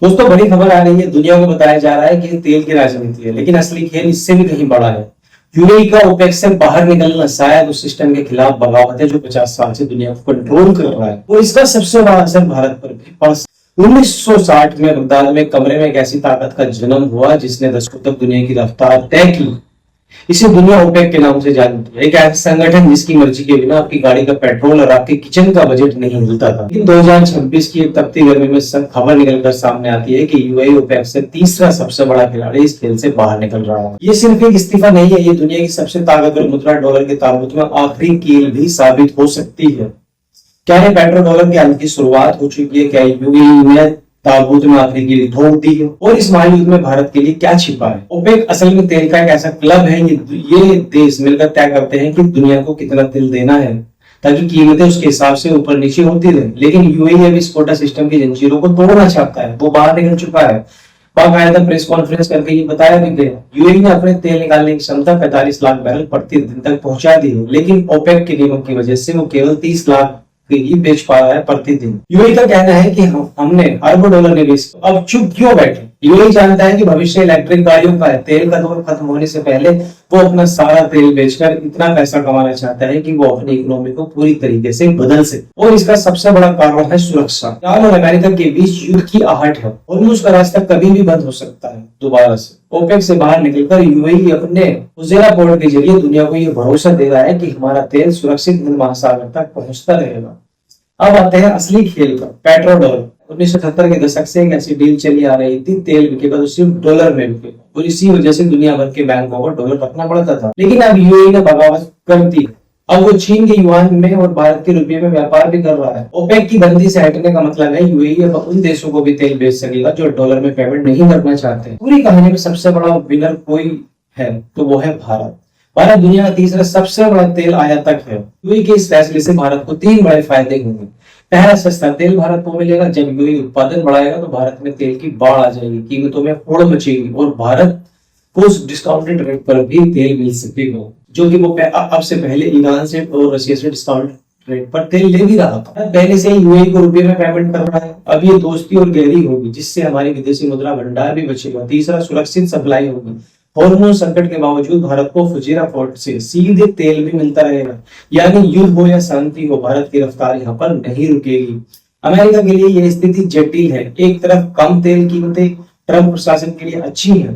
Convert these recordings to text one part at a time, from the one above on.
दोस्तों बड़ी खबर आ रही है। दुनिया को बताया जा रहा है कि तेल की राजनीति है, लेकिन असली खेल इससे भी कहीं बड़ा है। यूएई का ओपेक से बाहर निकलना शायद उस सिस्टम के खिलाफ बगावत है जो 50 साल से दुनिया को कंट्रोल कर रहा है, और इसका सबसे बड़ा असर भारत पर भी पड़। 1960 में बगदाद में कमरे में एक ऐसी ताकत का जन्म हुआ जिसने दशकों तक दुनिया की रफ्तार तय की। इसे दुनिया ओपेक के नाम से जानती है, एक ऐसा संगठन जिसकी मर्जी के बिना आपकी गाड़ी का पेट्रोल और आपके किचन का बजट नहीं हिलता था। लेकिन 2026 की एक तपती गर्मी में सब खबर निकलकर सामने आती है कि यूएई ओपेक से तीसरा सबसे बड़ा खिलाड़ी इस खेल से बाहर निकल रहा है। ये सिर्फ एक इस्तीफा नहीं है, ये दुनिया की सबसे ताकतवर मुद्रा डॉलर के ताबूत में आखिरी कील भी साबित हो सकती है। क्या ये पेट्रो डॉलर के अंत की शुरुआत हो चुकी है? क्या यूएई में ताबूत में आखिरी कील ठोक दी है? और इस महायुद्ध में भारत के लिए क्या छिपा है? ओपेक असल में तेल का एक ऐसा क्लब है, ये देश मिलकर तय करते हैं कि दुनिया को कितना तेल देना है, ताकि कीमतें उसके हिसाब से ऊपर नीचे होती रहे। लेकिन यूएई अब इस कोटा सिस्टम की जंजीरों को तोड़ना चाहता है। वो बाहर निकल चुका है। बाकायदा प्रेस कॉन्फ्रेंस करके ये बताया भी गया, यूएई ने अपने तेल निकालने की क्षमता 45 लाख बैरल प्रति दिन तक पहुंचा दी है, लेकिन ओपेक के नियमों की वजह से वो केवल 30 लाख ही बेच पा रहा है प्रतिदिन। यूएई का कहना है कि हमने अरबों डॉलर निवेश, अब चुप क्यों बैठे? यूएई जानता है कि भविष्य इलेक्ट्रिक गाड़ियों का है। तेल का दौर खत्म होने से पहले वो अपना सारा तेल बेचकर इतना पैसा कमाना चाहता है कि वो अपनी इकोनॉमी को पूरी तरीके से बदल सके। और इसका सबसे बड़ा कारण है सुरक्षा। ईरान और अमेरिका के बीच युद्ध की आहट है और उसका रास्ता कभी भी बंद हो सकता है दोबारा से। ओपेक से बाहर निकलकर यूएई अपने फुजेरा पोर्ट के जरिए दुनिया को यह भरोसा दे रहा है कि हमारा तेल सुरक्षित हिंद महासागर तक पहुंचता रहेगा। अब आते हैं असली खेल का, पेट्रो डॉलर। 1970 के दशक से एक ऐसी डील चली आ रही थी, तेल बिकेगा तो सिर्फ डॉलर में बिकेगा, और इसी वजह से दुनिया भर के बैंकों को डॉलर रखना पड़ता था। लेकिन अब यूएई ने बगावत कर दी। अब वो चीन के युआन में और भारत के रुपये में व्यापार भी कर रहा है। ओपेक की बंदी से हटने का मतलब है यूएई अब उन देशों को भी तेल बेच सकेगा जो डॉलर में पेमेंट नहीं करना चाहते। पूरी कहानी में सबसे बड़ा विनर कोई है तो वो है भारत। भारत दुनिया का तीसरा सबसे बड़ा तेल आयातक है। यूएई के इस फैसले से भारत को 3 बड़े फायदे होंगे। पहला, सस्ता तेल भारत को मिलेगा। जब यूएई उत्पादन बढ़ाएगा तो भारत में तेल की बाढ़ आ जाएगी, कीमतों में होड़ मचेगी और भारत को उस डिस्काउंटेड रेट पर भी तेल मिल सकेगा, जो कि वो अब से पहले ईरान से और रशिया से डिस्काउंट रेट पर तेल ले भी रहा था। पहले से ही यूएई को रुपये में पेमेंट कर रहा है। अब ये दोस्ती और गहरी होगी, जिससे हमारी विदेशी मुद्रा भंडार भी बचेगा। तीसरा, सुरक्षित सप्लाई होगी। हॉर्मोज संकट के बावजूद भारत को फुजेरा पोर्ट से सीधे तेल भी मिलता रहेगा, यानी युद्ध हो या शांति हो, भारत की रफ्तार यहाँ पर नहीं रुकेगी। अमेरिका के लिए यह स्थिति जटिल है। एक तरफ कम तेल कीमतें ट्रंप प्रशासन के लिए अच्छी है,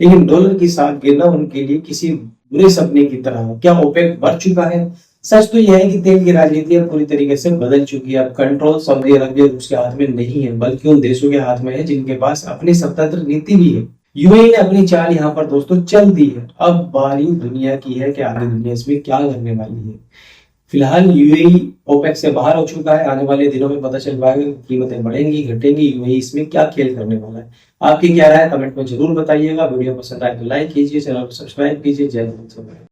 लेकिन डॉलर की साख गिरना उनके लिए किसी बुरे सपने की तरह है। क्या ओपेक बढ़ चुका है? सच तो यह है कि तेल की राजनीति अब पूरी तरीके से बदल चुकी है। अब कंट्रोल सऊदी अरब रूस के हाथ में नहीं है, बल्कि उन देशों के हाथ में है जिनके पास अपनी स्वतंत्र नीति भी है। यूएई ने अपनी चाल यहाँ पर दोस्तों चल दी है। अब बारी दुनिया की है कि आगे दुनिया इसमें क्या करने वाली है। फिलहाल यूएई ओपेक से बाहर हो चुका है। आने वाले दिनों में पता चल पाएगा कीमतें बढ़ेंगी घटेंगी, यूएई इसमें क्या खेल करने वाला है। आपकी क्या राय है कमेंट में जरूर बताइएगा। वीडियो पसंद आए तो लाइक कीजिए, चैनल को सब्सक्राइब कीजिए। जय हिंद।